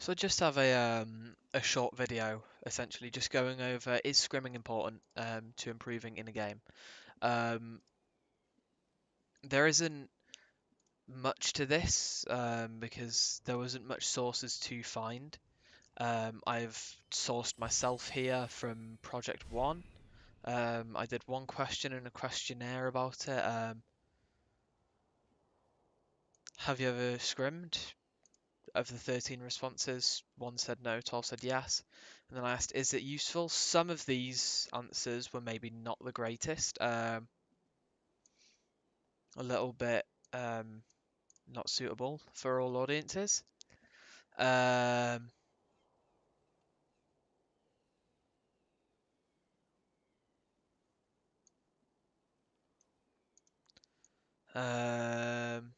So I just have a short video, essentially just going over, is scrimming important to improving in a game? Um, there isn't much to this because there wasn't much sources to find. I've sourced myself here from Project One. I did one question and a questionnaire about it. Have you ever scrimmed? Of the 13 responses, one said no, 12 said yes. And then I asked, is it useful? Some of these answers were maybe not the greatest, a little bit not suitable for all audiences. Um, um,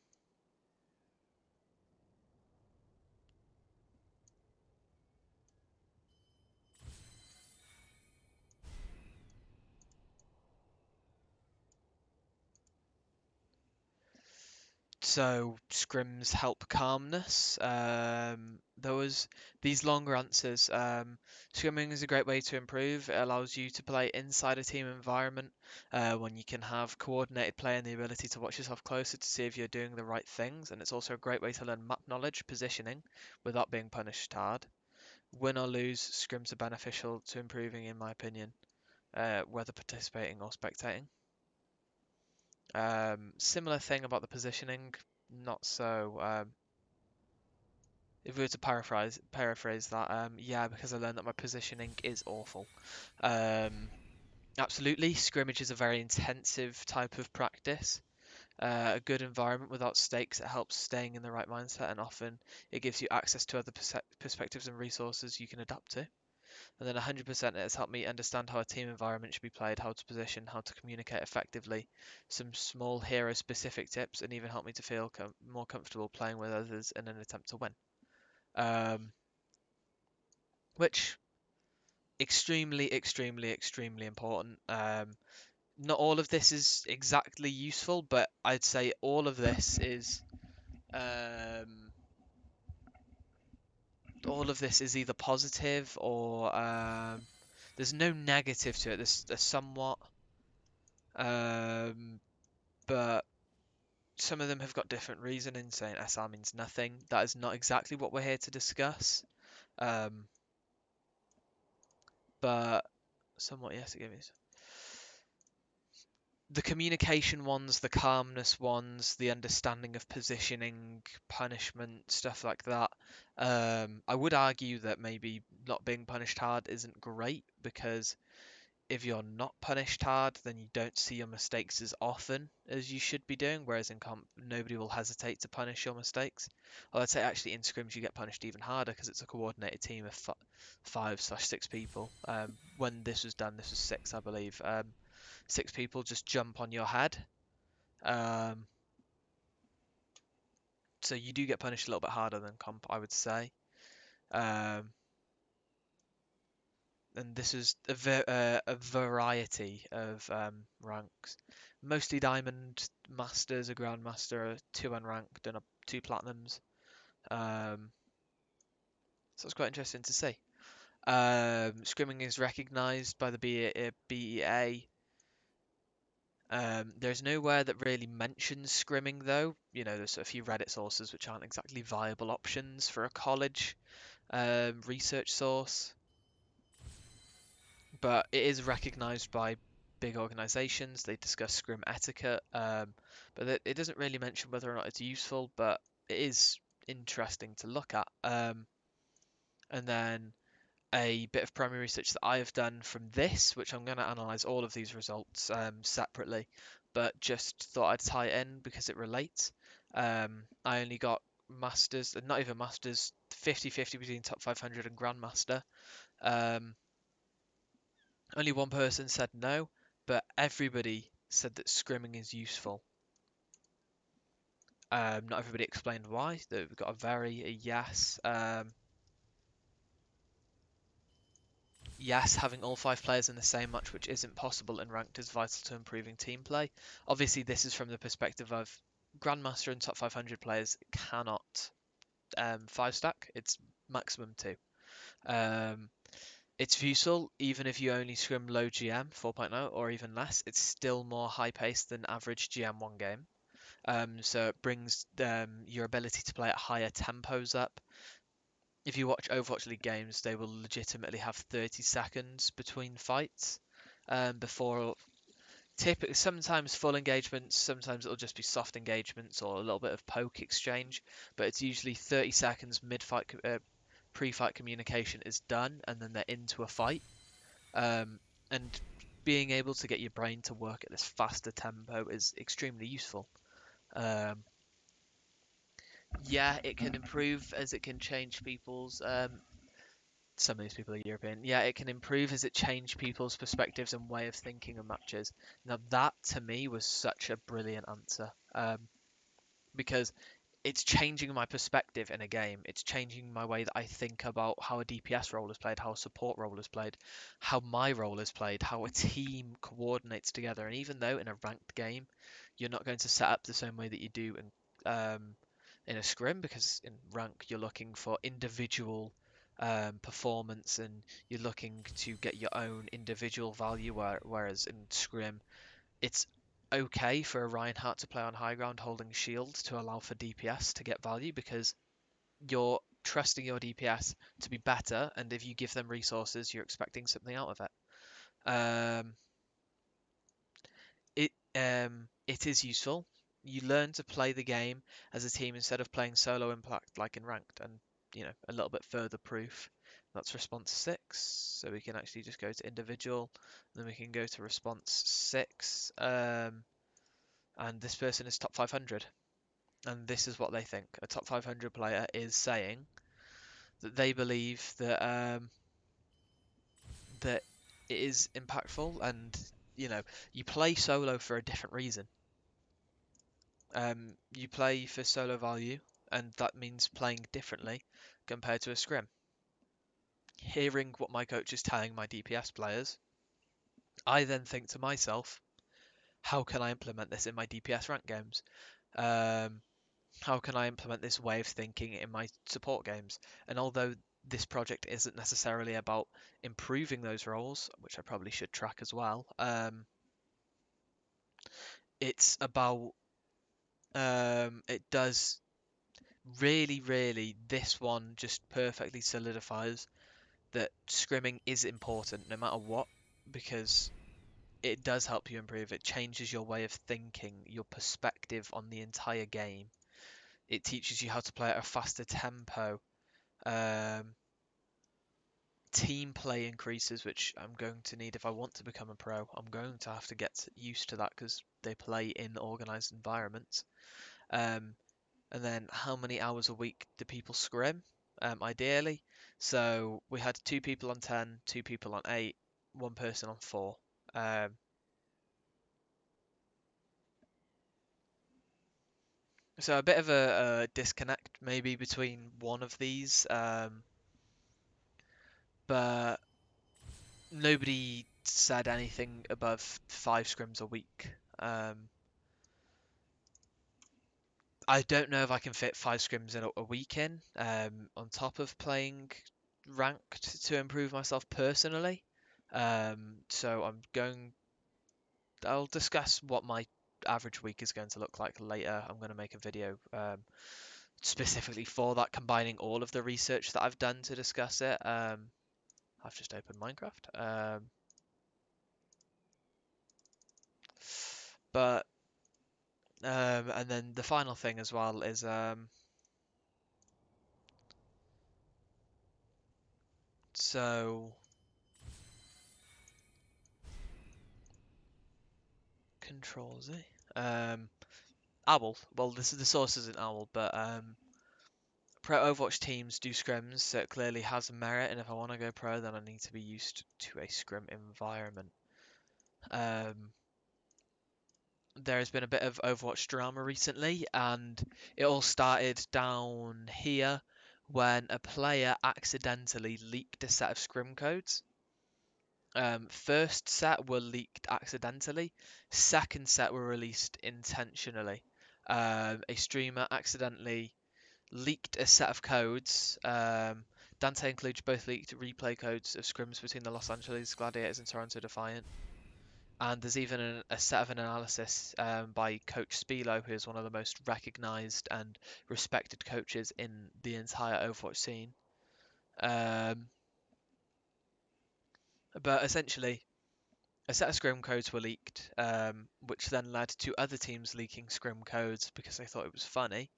So scrims help calmness. There was these longer answers. Scrimming is a great way to improve. It allows you to play inside a team environment when you can have coordinated play and the ability to watch yourself closer to see if you're doing the right things. And it's also a great way to learn map knowledge, positioning, without being punished hard. Win or lose, scrims are beneficial to improving, in my opinion, whether participating or spectating. Similar thing about the positioning, not so. If we were to paraphrase that, yeah, because I learned that my positioning is awful. Um, Absolutely, scrimmage is a very intensive type of practice. A good environment without stakes, it helps staying in the right mindset, and often it gives you access to other perspectives and resources you can adapt to. And then 100% it has helped me understand how a team environment should be played, how to position, how to communicate effectively, some small hero specific tips, and even helped me to feel more comfortable playing with others in an attempt to win. Um, which extremely important. Not all of this is exactly useful, but I'd say all of this is um, either positive or there's no negative to it. There's somewhat, um, but some of them have got different reasoning. Saying SR means nothing. That is not exactly what we're here to discuss. Um, but somewhat yes, it gives the communication ones, the calmness ones, the understanding of positioning, punishment, stuff like that. I would argue that maybe not being punished hard isn't great because if you're not punished hard, then you don't see your mistakes as often as you should be doing. Whereas in comp, nobody will hesitate to punish your mistakes. Or I'd say actually in scrims you get punished even harder because it's a coordinated team of 5/6 people. When this was done, this was six, I believe. 6 people just jump on your head. Um, so you do get punished a little bit harder than comp, I would say. Um, and this is a variety of ranks. Mostly diamond masters, a grandmaster, 2 unranked, and 2 platinums. So it's quite interesting to see. Scrimming is recognised by the BEA. There's nowhere that really mentions scrimming though. You know, there's a few Reddit sources which aren't exactly viable options for a college research source, but it is recognised by big organisations. They discuss scrim etiquette, but it doesn't really mention whether or not it's useful, but it is interesting to look at. And then a bit of primary research that I have done from this, which I'm going to analyse all of these results separately, but just thought I'd tie it in because it relates. I only got masters, not even masters, 50-50 between top 500 and grandmaster. Um, Only one person said no, but everybody said that scrimming is useful. Not everybody explained why. We got a yes. Yes, having all 5 players in the same match, which isn't possible in ranked, is vital to improving team play. Obviously, this is from the perspective of Grandmaster and top 500 players cannot 5 stack. It's maximum 2. Um, it's useful even if you only scrim low GM 4.0 or even less. It's still more high paced than average GM 1 game. So it brings your ability to play at higher tempos up. If you watch Overwatch League games, they will legitimately have 30 seconds between fights before typically sometimes full engagements, sometimes it'll just be soft engagements or a little bit of poke exchange, but it's usually 30 seconds mid-fight, pre-fight communication is done, and then they're into a fight. And being able to get your brain to work at this faster tempo is extremely useful. Um, yeah, it can improve as it can change people's. Some of these people are European. Yeah, it can improve as it change people's perspectives and way of thinking of matches. Now that to me was such a brilliant answer. Because it's changing my perspective in a game. It's changing my way that I think about how a DPS role is played, how a support role is played, how my role is played, how a team coordinates together. And even though in a ranked game, you're not going to set up the same way that you do in a scrim, because in rank you're looking for individual performance and you're looking to get your own individual value, whereas in scrim it's okay for a Reinhardt to play on high ground holding shield to allow for DPS to get value, because you're trusting your DPS to be better, and if you give them resources, you're expecting something out of it. It is useful. You learn to play the game as a team instead of playing solo impact like in ranked, and a little bit further proof. That's response 6, so we can actually just go to individual, then we can go to response 6. And this person is top 500, and this is what they think. A top 500 player is saying that they believe that it is impactful, and you play solo for a different reason. You play for solo value, and that means playing differently compared to a scrim. Hearing what my coach is telling my DPS players, I then think to myself, how can I implement this in my DPS rank games? Um, how can I implement this way of thinking in my support games? And although this project isn't necessarily about improving those roles, which I probably should track as well, it's about it does really, really, this one just perfectly solidifies that scrimming is important no matter what, because it does help you improve. It changes your way of thinking, your perspective on the entire game. It teaches you how to play at a faster tempo. Um, Team play increases, which I'm going to need if I want to become a pro. I'm going to have to get used to that because they play in organized environments. Um, and then how many hours a week do people scrim? Ideally. So we had 2 people on 10, 2 people on 8, 1 person on 4. Um, so a bit of a disconnect maybe between one of these, but nobody said anything above 5 scrims a week. I don't know if I can fit 5 scrims in a week in, on top of playing ranked to improve myself personally. So I'll discuss what my average week is going to look like later. I'm going to make a video specifically for that, combining all of the research that I've done to discuss it. I've just opened Minecraft. But and then the final thing as well is so Control Z. Owl. Well, this is the source isn't Owl, but pro Overwatch teams do scrims, so it clearly has merit. And if I want to go pro, then I need to be used to a scrim environment. There has been a bit of Overwatch drama recently, and it all started down here when a player accidentally leaked a set of scrim codes. First set were leaked accidentally. Second set were released intentionally. A streamer accidentally leaked a set of codes. Dante and Kluge both leaked replay codes of scrims between the Los Angeles Gladiators and Toronto Defiant. And there's even a set of an analysis by Coach Spilo, who is one of the most recognised and respected coaches in the entire Overwatch scene. But essentially, a set of scrim codes were leaked, which then led to other teams leaking scrim codes because they thought it was funny.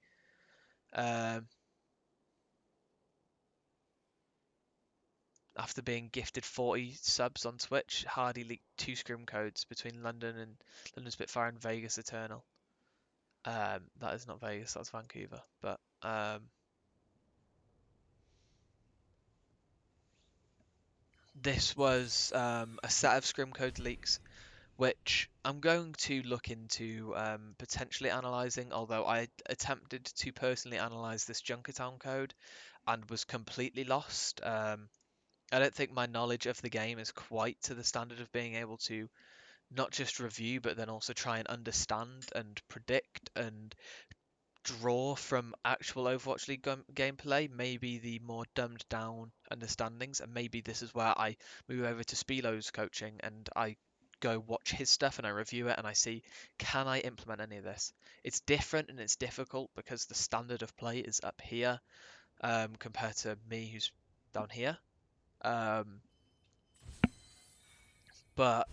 After being gifted 40 subs on Twitch, Hardy leaked 2 scrim codes between London Spitfire and Vegas Eternal. That is not Vegas, that's Vancouver. But this was a set of scrim code leaks, which I'm going to look into potentially analysing, although I attempted to personally analyse this Junkertown code and was completely lost. I don't think my knowledge of the game is quite to the standard of being able to not just review, but then also try and understand and predict and draw from actual Overwatch League gameplay, maybe the more dumbed down understandings, and maybe this is where I move over to Spilo's coaching and I go watch his stuff and I review it and I see, can I implement any of this? It's different and it's difficult because the standard of play is up here compared to me who's down here. But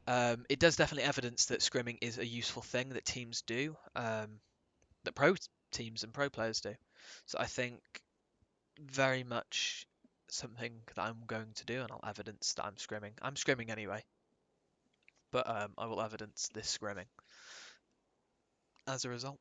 it does definitely evidence that scrimming is a useful thing that teams do, that pro teams and pro players do. So I think very much something that I'm going to do, and I'll evidence that I'm scrimming. I'm scrimming anyway, but I will evidence this scrimming as a result.